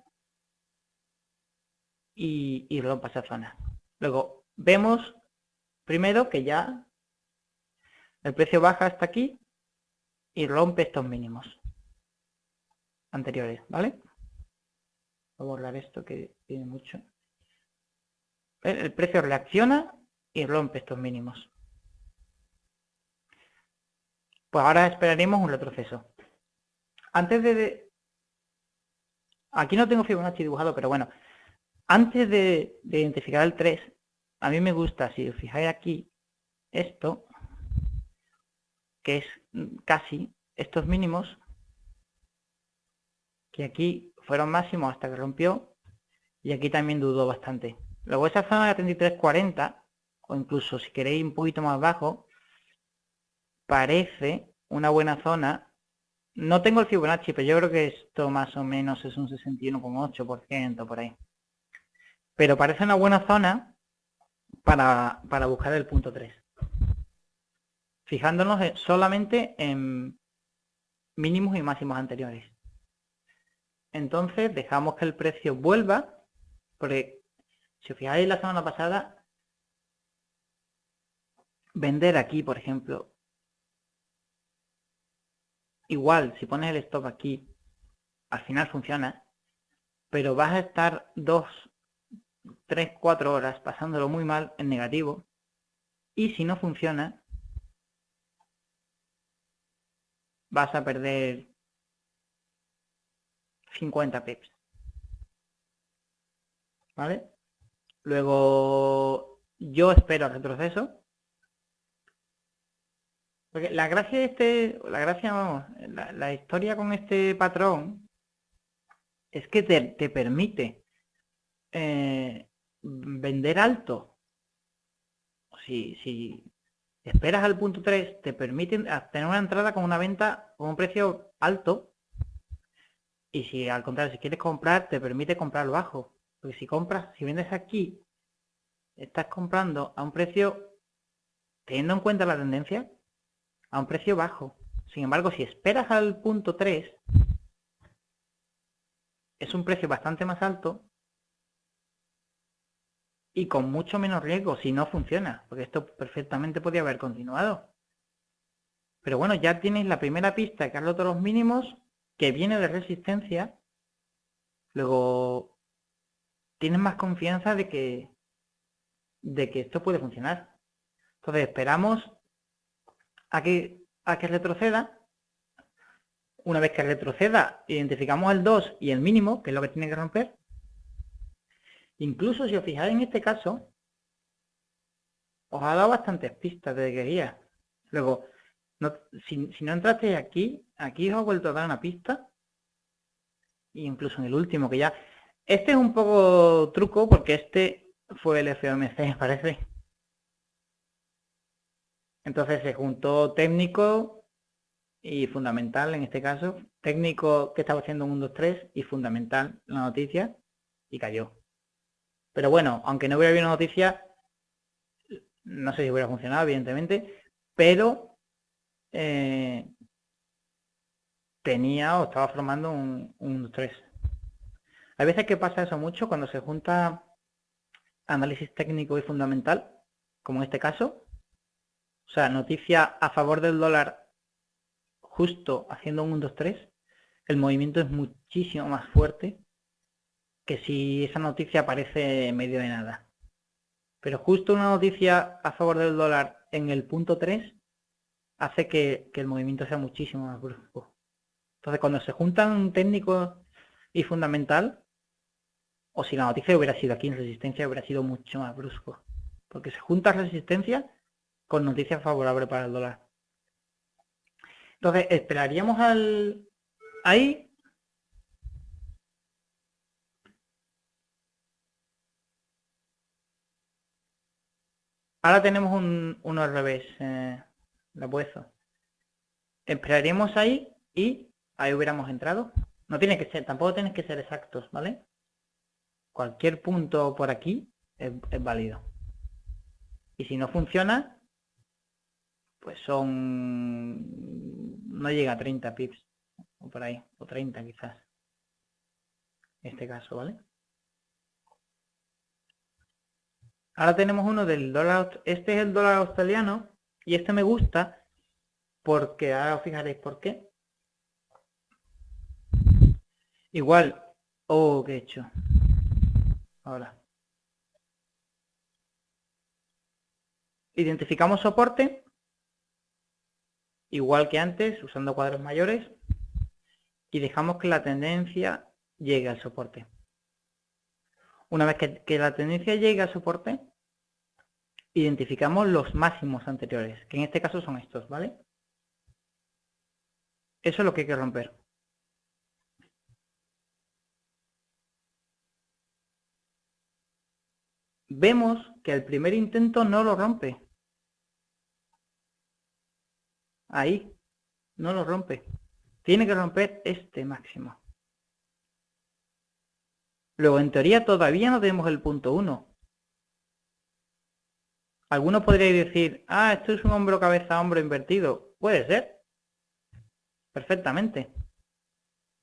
Speaker 1: y rompa esa zona. Luego, vemos primero que ya el precio baja hasta aquí y rompe estos mínimos anteriores, ¿vale? Voy a borrar esto que tiene mucho. El precio reacciona y rompe estos mínimos. Pues ahora esperaremos un retroceso. Antes de... Aquí no tengo Fibonacci dibujado, pero bueno. Antes de identificar el 3, a mí me gusta, si os fijáis aquí, esto, que es casi estos mínimos, que aquí fueron máximos hasta que rompió, y aquí también dudó bastante. Luego esa zona de 33.40, o incluso si queréis un poquito más bajo, parece una buena zona. No tengo el Fibonacci, pero yo creo que esto más o menos es un 61,8% por ahí. pero parece una buena zona para buscar el punto 3. Fijándonos solamente en mínimos y máximos anteriores. Entonces dejamos que el precio vuelva, porque si os fijáis la semana pasada, vender aquí, por ejemplo, igual si pones el stop aquí, al final funciona, pero vas a estar 2, 3, 4 horas pasándolo muy mal en negativo, y si no funciona, vas a perder 50 pips. ¿Vale? Luego yo espero el retroceso. Porque la gracia de vamos, la historia con este patrón es que te permite vender alto. Si esperas al punto 3, te permite tener una entrada con una venta con un precio alto. Y si al contrario, si quieres comprar, te permite comprar bajo. Porque si vendes aquí, estás comprando a un precio, teniendo en cuenta la tendencia, a un precio bajo. Sin embargo, si esperas al punto 3, es un precio bastante más alto y con mucho menos riesgo si no funciona, porque esto perfectamente podría haber continuado. Pero bueno, ya tienes la primera pista que ha roto los mínimos, que viene de resistencia. Luego tienes más confianza de que esto puede funcionar. Entonces esperamos a que retroceda. Una vez que retroceda, identificamos el 2 y el mínimo, que es lo que tiene que romper. Incluso si os fijáis en este caso, os ha dado bastantes pistas de guía. Luego, si no entrasteis aquí os ha vuelto a dar una pista. E incluso en el último, que ya... Este es un poco truco porque este fue el FOMC, me parece. Entonces se juntó técnico y fundamental en este caso. Técnico que estaba haciendo un 1, 2, 3 y fundamental la noticia y cayó. Pero bueno, aunque no hubiera habido una noticia, no sé si hubiera funcionado, evidentemente, pero tenía o estaba formando un 3. Hay veces que pasa eso mucho cuando se junta análisis técnico y fundamental, como en este caso. O sea, noticia a favor del dólar justo haciendo un 1, 2, 3. El movimiento es muchísimo más fuerte que si esa noticia aparece en medio de nada. Pero justo una noticia a favor del dólar en el punto 3 hace que el movimiento sea muchísimo más brusco. Entonces, cuando se juntan técnico y fundamental, o si la noticia hubiera sido aquí en resistencia, hubiera sido mucho más brusco. Porque se junta resistencia con noticias favorables para el dólar. Entonces, esperaríamos ahí. Ahora tenemos uno al revés, lo opuesto. Esperaríamos ahí y ahí hubiéramos entrado. No tiene que ser, tampoco tienes que ser exactos, ¿vale? Cualquier punto por aquí es válido. Y si no funciona, pues no llega a 30 pips, o por ahí, o 30 quizás, en este caso, ¿vale? Ahora tenemos uno del dólar, este es el dólar australiano, y este me gusta porque, ahora os fijaréis por qué. Igual, ¿qué he hecho? Ahora. Identificamos soporte, igual que antes, usando cuadros mayores, y dejamos que la tendencia llegue al soporte. Una vez que la tendencia llegue al soporte, identificamos los máximos anteriores, que en este caso son estos, ¿vale? Eso es lo que hay que romper. Vemos que el primer intento no lo rompe. Ahí, no lo rompe. Tiene que romper este máximo. Luego, en teoría, todavía no tenemos el punto 1. Algunos podrían decir, ah, esto es un hombro, cabeza, hombro invertido. Puede ser, perfectamente.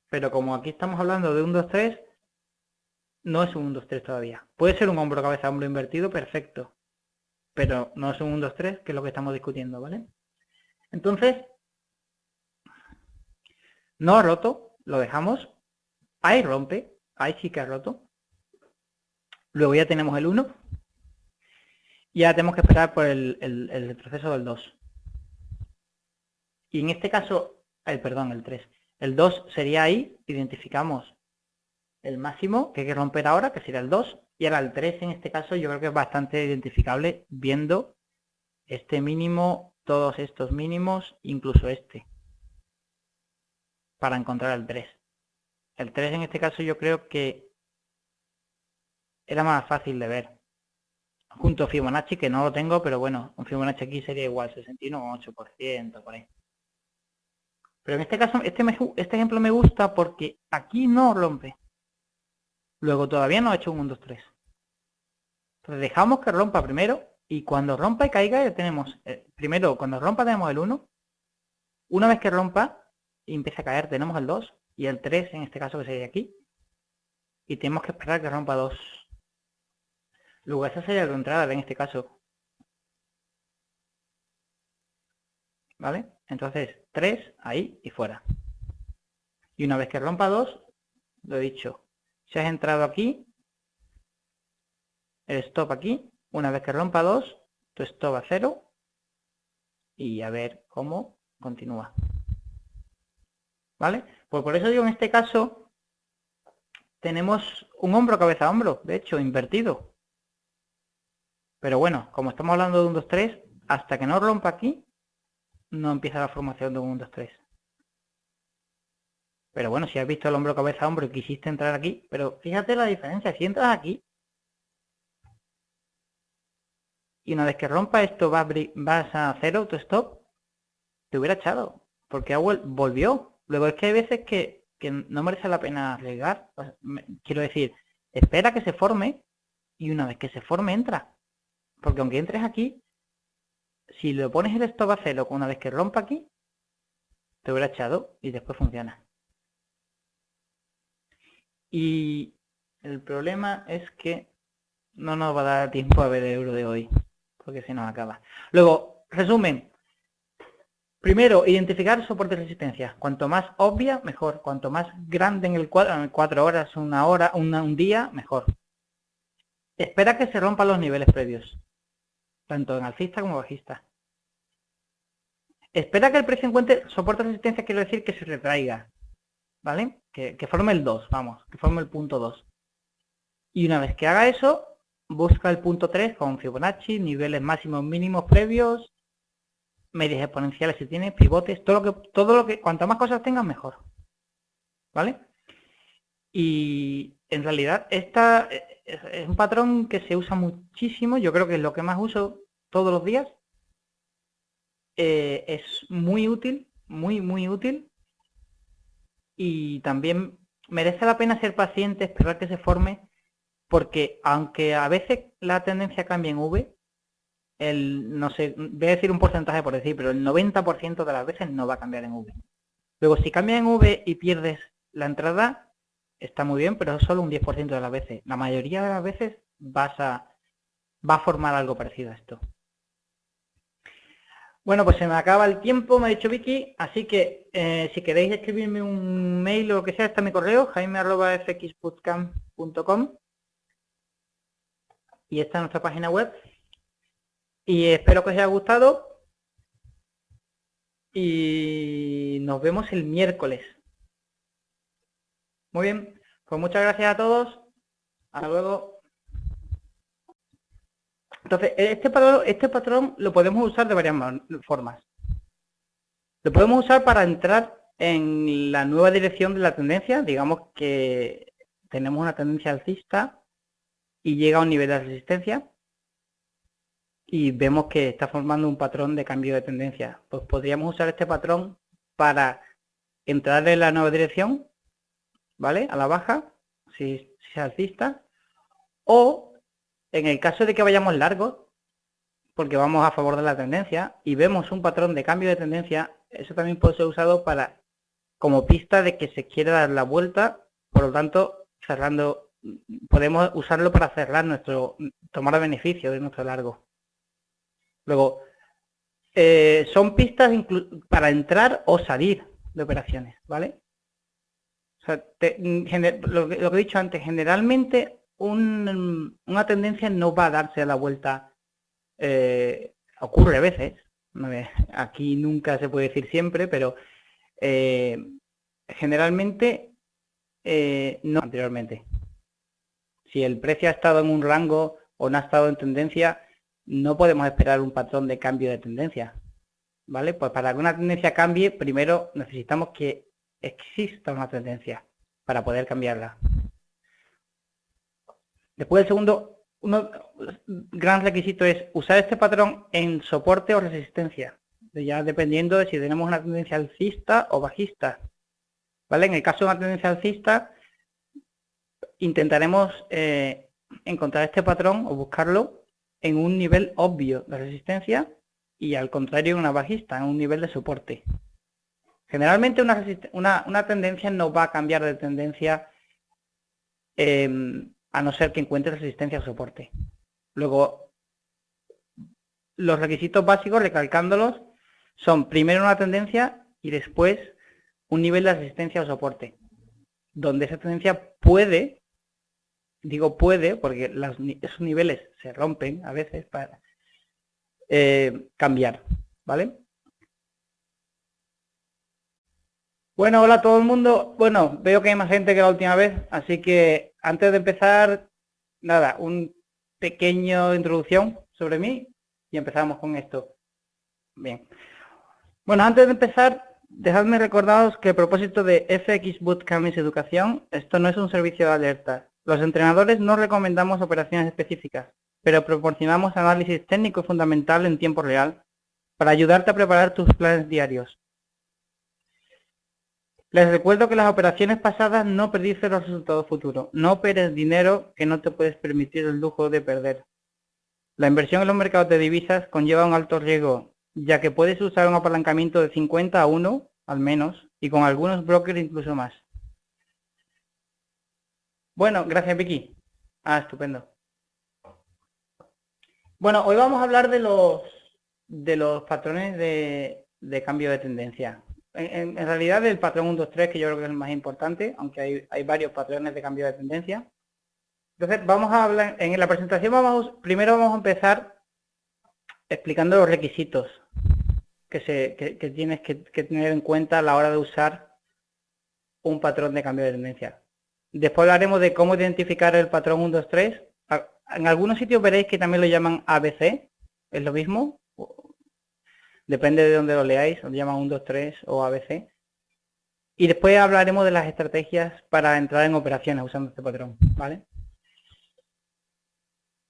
Speaker 1: Pero como aquí estamos hablando de un 2, 3, no es un 1, 2, 3 todavía. Puede ser un hombro, cabeza, hombro invertido, perfecto. Pero no es un 1, 2, 3, que es lo que estamos discutiendo, ¿vale? Entonces, no ha roto, lo dejamos. Ahí rompe, ahí sí que ha roto. Luego ya tenemos el 1. Y ahora tenemos que esperar por el proceso del 2. Y en este caso, el 3. El 2 sería ahí, identificamos el máximo que hay que romper ahora, que sería el 2. Y ahora el 3 en este caso yo creo que es bastante identificable viendo este mínimo, todos estos mínimos, incluso este. Para encontrar el 3. El 3 en este caso yo creo que era más fácil de ver. Junto a Fibonacci, que no lo tengo, pero bueno, un Fibonacci aquí sería igual, 61,8%, por ahí. Pero en este caso, este ejemplo me gusta porque aquí no rompe. Luego todavía no ha hecho un 1, 2, 3. Entonces dejamos que rompa primero y cuando rompa y caiga ya tenemos, primero cuando rompa tenemos el 1. Una vez que rompa y empieza a caer tenemos el 2 y el 3 en este caso que sería aquí. Y tenemos que esperar que rompa 2. Luego esa sería la entrada en este caso. ¿Vale? Entonces 3 ahí y fuera. Y una vez que rompa 2, lo he dicho, si has entrado aquí, el stop aquí, una vez que rompa 2, tu stop a 0 y a ver cómo continúa. ¿Vale? Pues por eso digo, en este caso tenemos un hombro, cabeza, hombro, de hecho, invertido. Pero bueno, como estamos hablando de un 2, 3, hasta que no rompa aquí, no empieza la formación de un 1, 2, 3. Pero bueno, si has visto el hombro, cabeza, hombro y quisiste entrar aquí, pero fíjate la diferencia, si entras aquí, y una vez que rompa esto vas a 0, tu stop, te hubiera echado, porque volvió. Luego es que hay veces que no merece la pena arriesgar. Quiero decir, espera que se forme y una vez que se forme entra. Porque aunque entres aquí, si le pones el stop a 0 una vez que rompa aquí, te hubiera echado y después funciona. Y el problema es que no nos va a dar tiempo a ver el euro de hoy, porque se nos acaba. Luego, resumen. Primero, identificar soporte de resistencia. Cuanto más obvia, mejor. Cuanto más grande en el cuadro, en 4 horas, una hora, un día, mejor. Espera que se rompan los niveles previos, tanto en alcista como bajista. Espera que el precio encuentre soporte de resistencia, quiero decir que se retraiga, ¿vale? Que forme el 2, vamos, que forme el punto 2. Y una vez que haga eso, busca el punto 3 con Fibonacci, niveles máximos mínimos previos, medias exponenciales si tienes, pivotes, todo lo que, cuanto más cosas tengas, mejor. ¿Vale? Y en realidad esta es un patrón que se usa muchísimo, yo creo que es lo que más uso todos los días. Es muy útil, muy útil. Y también merece la pena ser paciente, esperar que se forme, porque aunque a veces la tendencia cambia en V, no sé, voy a decir un porcentaje por decir, pero el 90% de las veces no va a cambiar en V. Luego, si cambia en V y pierdes la entrada, está muy bien, pero es solo un 10% de las veces. La mayoría de las veces va a formar algo parecido a esto. Bueno, pues se me acaba el tiempo, me ha dicho Vicky, así que si queréis escribirme un mail o lo que sea, está mi correo, jaime@fxbootcamp.com, y esta es nuestra página web. Y espero que os haya gustado y nos vemos el miércoles. Muy bien, pues muchas gracias a todos. Hasta luego. Entonces, este patrón lo podemos usar de varias formas. Lo podemos usar para entrar en la nueva dirección de la tendencia. Digamos que tenemos una tendencia alcista y llega a un nivel de resistencia y vemos que está formando un patrón de cambio de tendencia. Pues podríamos usar este patrón para entrar en la nueva dirección, ¿vale? A la baja, si sea alcista, o en el caso de que vayamos largos, porque vamos a favor de la tendencia y vemos un patrón de cambio de tendencia, eso también puede ser usado como pista de que se quiere dar la vuelta, por lo tanto, cerrando, podemos usarlo para cerrar tomar beneficio de nuestro largo. Luego, son pistas para entrar o salir de operaciones, ¿vale? O sea, lo que he dicho antes, generalmente una tendencia no va a darse a la vuelta, ocurre a veces, aquí nunca se puede decir siempre, pero generalmente no anteriormente. Si el precio ha estado en un rango o no ha estado en tendencia, no podemos esperar un patrón de cambio de tendencia, ¿vale? Pues para que una tendencia cambie, primero necesitamos que exista una tendencia para poder cambiarla. Después el segundo, gran requisito es usar este patrón en soporte o resistencia, ya dependiendo de si tenemos una tendencia alcista o bajista, ¿vale? En el caso de una tendencia alcista, intentaremos encontrar este patrón o buscarlo en un nivel obvio de resistencia y al contrario en una bajista, en un nivel de soporte. Generalmente una tendencia no va a cambiar de tendencia a no ser que encuentre resistencia o soporte. Luego, los requisitos básicos, recalcándolos, son primero una tendencia y después un nivel de resistencia o soporte, donde esa tendencia puede, digo puede, porque esos niveles se rompen a veces para cambiar, ¿vale? Bueno, hola a todo el mundo. Bueno, veo que hay más gente que la última vez, así que antes de empezar, nada, un pequeño introducción sobre mí y empezamos con esto. Bien. Bueno, antes de empezar, dejadme recordaros que el propósito de FX Bootcamp es educación. Esto no es un servicio de alerta. Los entrenadores no recomendamos operaciones específicas, pero proporcionamos análisis técnico fundamental en tiempo real para ayudarte a preparar tus planes diarios. Les recuerdo que las operaciones pasadas no predicen los resultados futuros. No operes dinero que no te puedes permitir el lujo de perder. La inversión en los mercados de divisas conlleva un alto riesgo, ya que puedes usar un apalancamiento de 50 a 1, al menos, y con algunos brokers incluso más. Bueno, gracias Vicky. Estupendo. Bueno, hoy vamos a hablar de los patrones de cambio de tendencia. En realidad el patrón 1, 2, 3, que yo creo que es el más importante, aunque hay varios patrones de cambio de tendencia. Entonces vamos a hablar, en la presentación primero vamos a empezar explicando los requisitos que tienes que tener en cuenta a la hora de usar un patrón de cambio de tendencia. Después hablaremos de cómo identificar el patrón 1, 2, 3. En algunos sitios veréis que también lo llaman ABC, es lo mismo. Depende de dónde lo leáis, lo llaman 1, 2, 3 o ABC. Y después hablaremos de las estrategias para entrar en operaciones usando este patrón, ¿vale?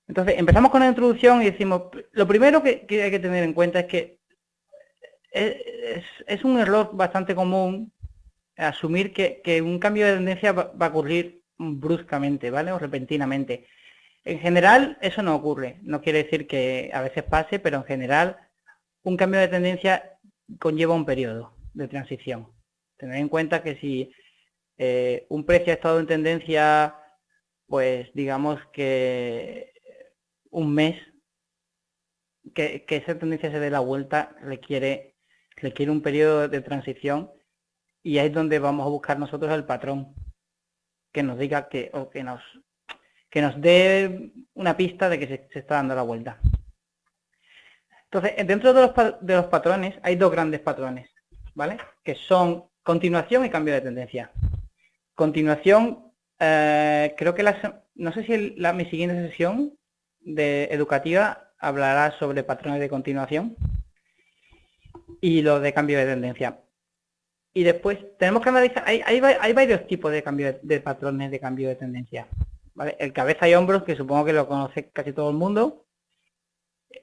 Speaker 1: Entonces, empezamos con la introducción y decimos, lo primero que hay que tener en cuenta es que es un error bastante común asumir que un cambio de tendencia va a ocurrir bruscamente, ¿vale? O repentinamente. En general, eso no ocurre. No quiere decir que a veces pase, pero en general, un cambio de tendencia conlleva un periodo de transición. Tener en cuenta que si un precio ha estado en tendencia, pues digamos que un mes, que esa tendencia se dé la vuelta requiere un periodo de transición y ahí es donde vamos a buscar nosotros el patrón que nos diga que nos dé una pista de que se está dando la vuelta. Entonces, dentro de los patrones hay dos grandes patrones, ¿vale? Que son continuación y cambio de tendencia. Continuación, creo que no sé si mi siguiente sesión de educativa hablará sobre patrones de continuación y lo de cambio de tendencia. Y después tenemos que analizar, hay varios tipos de patrones de cambio de tendencia, ¿vale? El cabeza y hombros, que supongo que lo conoce casi todo el mundo.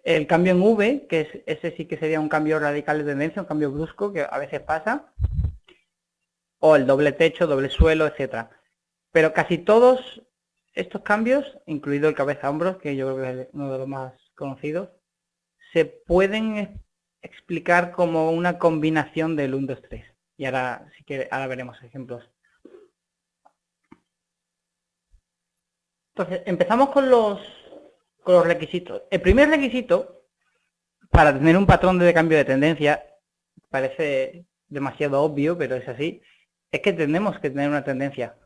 Speaker 1: El cambio en V, que ese sí que sería un cambio radical de tendencia, un cambio brusco, que a veces pasa. O el doble techo, doble suelo, etcétera. Pero casi todos estos cambios, incluido el cabeza-hombros, que yo creo que es uno de los más conocidos, se pueden explicar como una combinación del 1, 2, 3. Y ahora, si quiere, ahora veremos ejemplos. Entonces, empezamos con los requisitos. El primer requisito, para tener un patrón de cambio de tendencia, parece demasiado obvio, pero es así, es que tenemos que tener una tendencia.